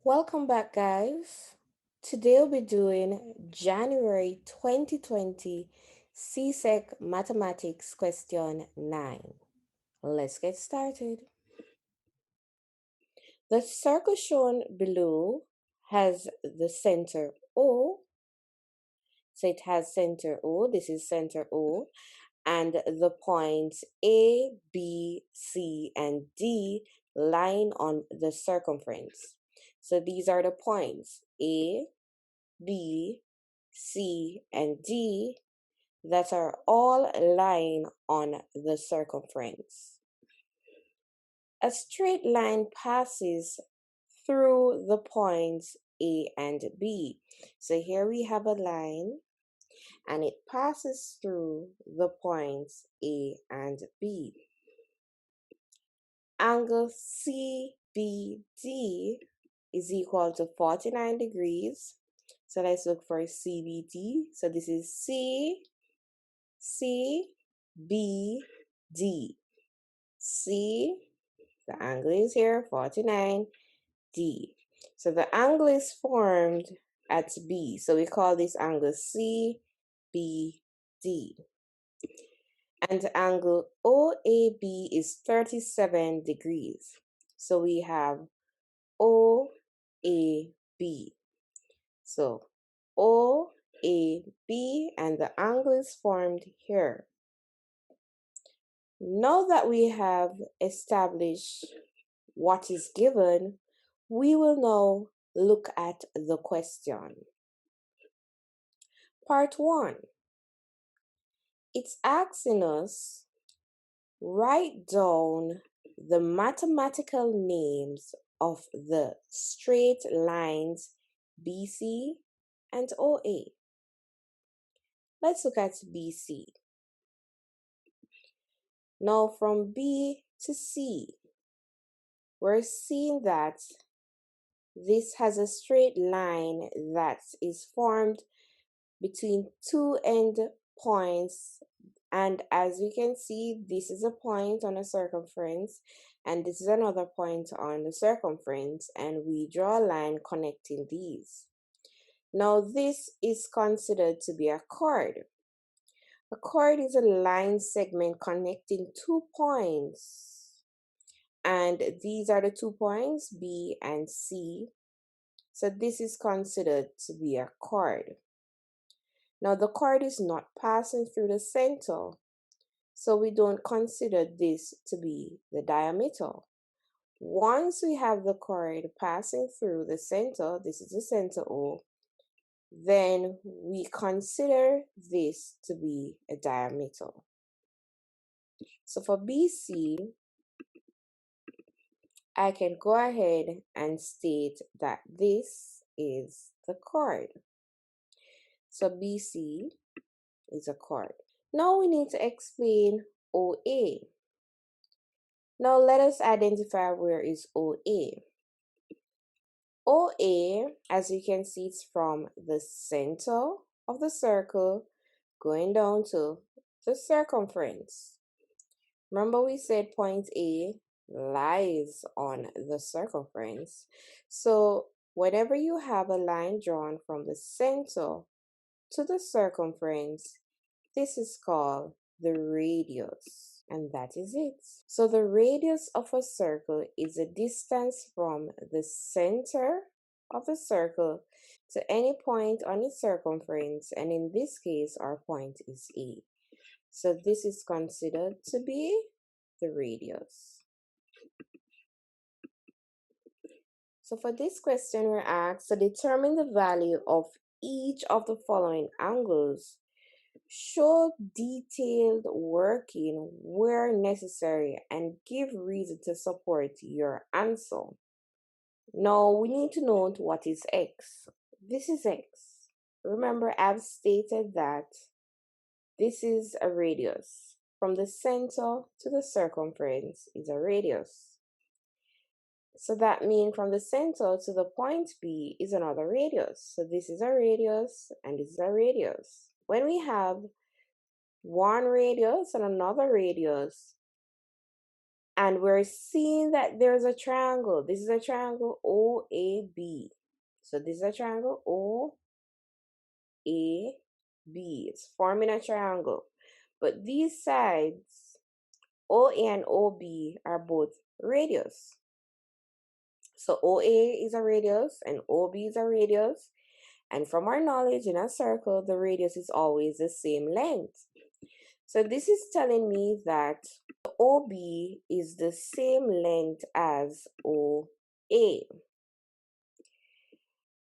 Welcome back, guys. Today we'll be doing January 2020 CSEC Mathematics Question 9. Let's get started. The circle shown below has the center O. So it has center O. This is center O. And the points A, B, C, and D line on the circumference. So these are the points A, B, C, and D that are all lying on the circumference. A straight line passes through the points A and B. So here we have a line and it passes through the points A and B. Angle CBD is equal to 49 degrees. So let's look for CBD. So this is CBD. C, the angle is here, 49, D. So the angle is formed at B. So we call this angle CBD. And the angle OAB is 37 degrees. So we have OAB. So OAB and the angle is formed here. Now that we have established what is given, we will now look at the question. Part 1. It's asking us write down the mathematical names of the straight lines BC and OA. Let's look at BC. Now from B to C, we're seeing that this has a straight line that is formed between two end points, and as we can see, this is a point on a circumference and this is another point on the circumference, and we draw a line connecting these. Now this is considered to be a chord. A chord is a line segment connecting 2 points, and these are the 2 points B and C. So this is considered to be a chord. Now the chord is not passing through the center, so we don't consider this to be the diameter. Once we have the chord passing through the center, this is the center O, then we consider this to be a diameter. So for BC, I can go ahead and state that this is the chord. So BC is a chord. Now we need to explain OA. Now let us identify where is OA. OA, as you can see, it's from the center of the circle going down to the circumference. Remember we said point A lies on the circumference. So whenever you have a line drawn from the center to the circumference, this is called the radius, and that is it. So the radius of a circle is a distance from the center of the circle to any point on its circumference, and in this case our point is A. So this is considered to be the radius. So for this question, we're asked to determine the value of each of the following angles. Show detailed working where necessary and give reason to support your answer. Now we need to note what is x. This is x. Remember, I've stated that this is a radius. From the center to the circumference is a radius. So that means from the center to the point B is another radius. So this is a radius and this is a radius. When we have one radius and another radius, And we're seeing that there's a triangle. This is a triangle OAB. So this is a triangle OAB. It's forming a triangle. But these sides, OA and OB, are both radius. So OA is a radius and OB is a radius. And from our knowledge in a circle, the radius is always the same length. So this is telling me that OB is the same length as OA.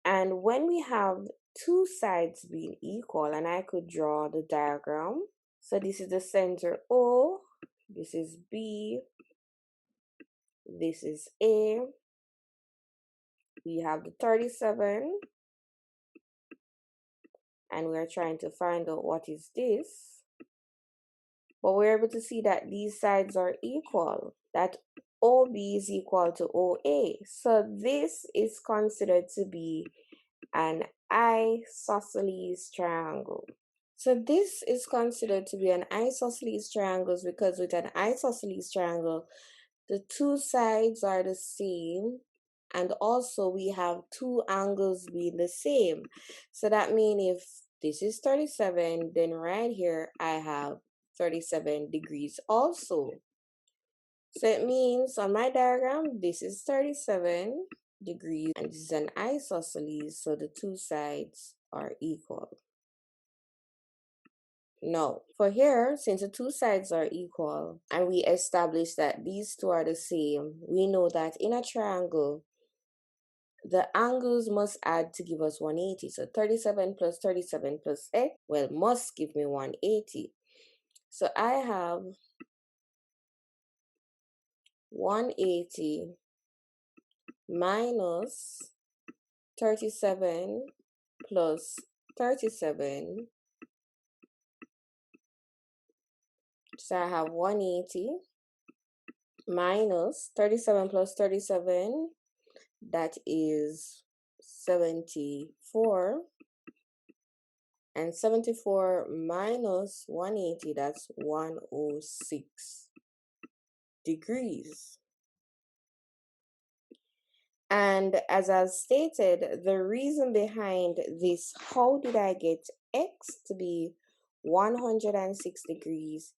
And when we have two sides being equal, and I could draw the diagram. So this is the center O, this is B, this is A. We have the 37, and we're trying to find out what is this. But we're able to see that these sides are equal, that OB is equal to OA. So this is considered to be an isosceles triangle. So this is considered to be an isosceles triangle because with an isosceles triangle, the two sides are the same, and also we have two angles being the same. So that means if this is 37, then right here I have 37 degrees also. So it means on my diagram, this is 37 degrees, and this is an isosceles, so the two sides are equal. No, for here, since the two sides are equal and we establish that these two are the same, we know that in a triangle, the angles must add to give us 180. So 37 plus 37 plus x, well, must give me 180. So I have 180 minus 37 plus 37. So I have 180 minus 37 plus 37, that is 74. And 74 minus 180, that's 106 degrees. And as I've stated, the reason behind this, how did I get x to be 106 degrees,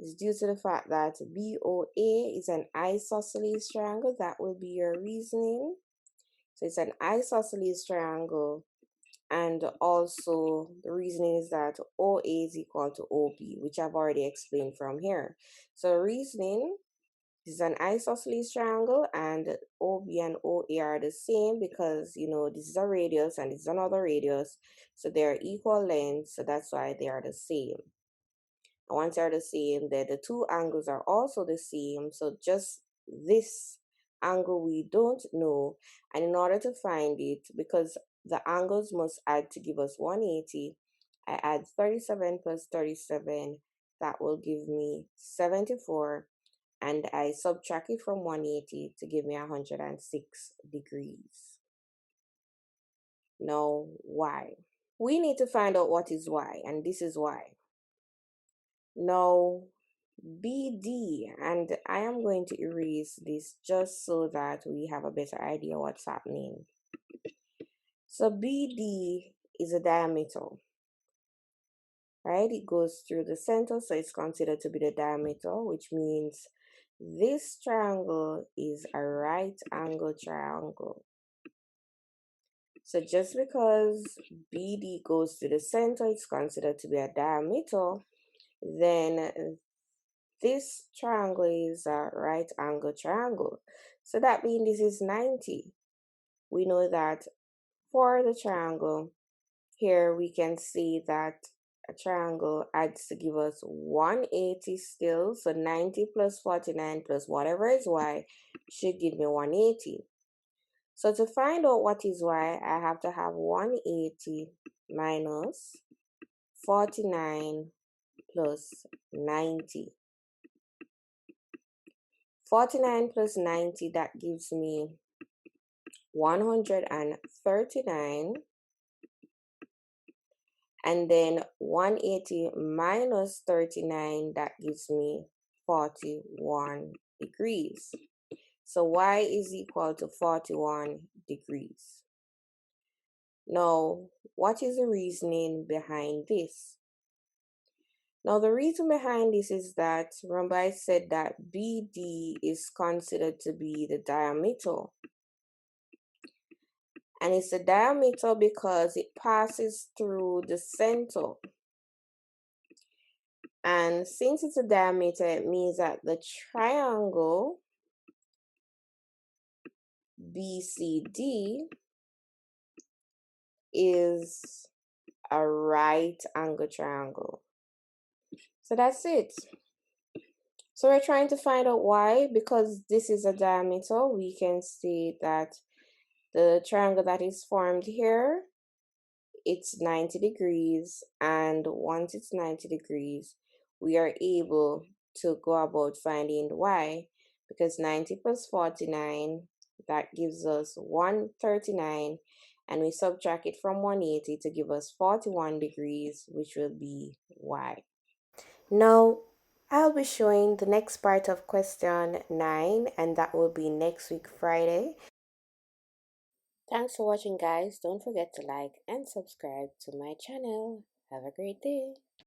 is due to the fact that BOA is an isosceles triangle. That will be your reasoning. So it's an isosceles triangle. And also the reasoning is that OA is equal to OB, which I've already explained from here. So reasoning is an isosceles triangle, and OB and OA are the same because, you know, this is a radius and this is another radius. So they're equal lengths, so that's why they are the same. And once they're the same, then the two angles are also the same. So just this angle we don't know, and in order to find it, because the angles must add to give us 180, I add 37 plus 37, that will give me 74, and I subtract it from 180 to give me 106 degrees. Now, why? We need to find out what is y, and this is why. Now, BD, and I am going to erase this just so that we have a better idea what's happening. So BD is a diameter, right? It goes through the center, so it's considered to be the diameter, which means this triangle is a right angle triangle. So just because BD goes to the center, it's considered to be a diameter, then this triangle is a right angle triangle. So that means this is 90. We know that for the triangle, here we can see that a triangle adds to give us 180 still. So 90 plus 49 plus whatever is y should give me 180. So to find out what is y, I have to have 180 minus 49 plus 90. 49 plus 90, that gives me 139. And then 180 minus 39, that gives me 41 degrees. So y is equal to 41 degrees. Now, what is the reasoning behind this? Now, the reason behind this is that, remember I said that BD is considered to be the diameter. And it's the diameter because it passes through the center. And since it's a diameter, it means that the triangle BCD is a right angle triangle. So that's it. So we're trying to find out why. Because this is a diameter, we can see that the triangle that is formed here, it's 90 degrees, and once it's 90 degrees, we are able to go about finding y, because 90 plus 49, that gives us 139, and we subtract it from 180 to give us 41 degrees, which will be y. Now, I'll be showing the next part of question 9, and that will be next week, Friday. Thanks for watching, guys. Don't forget to like and subscribe to my channel. Have a great day.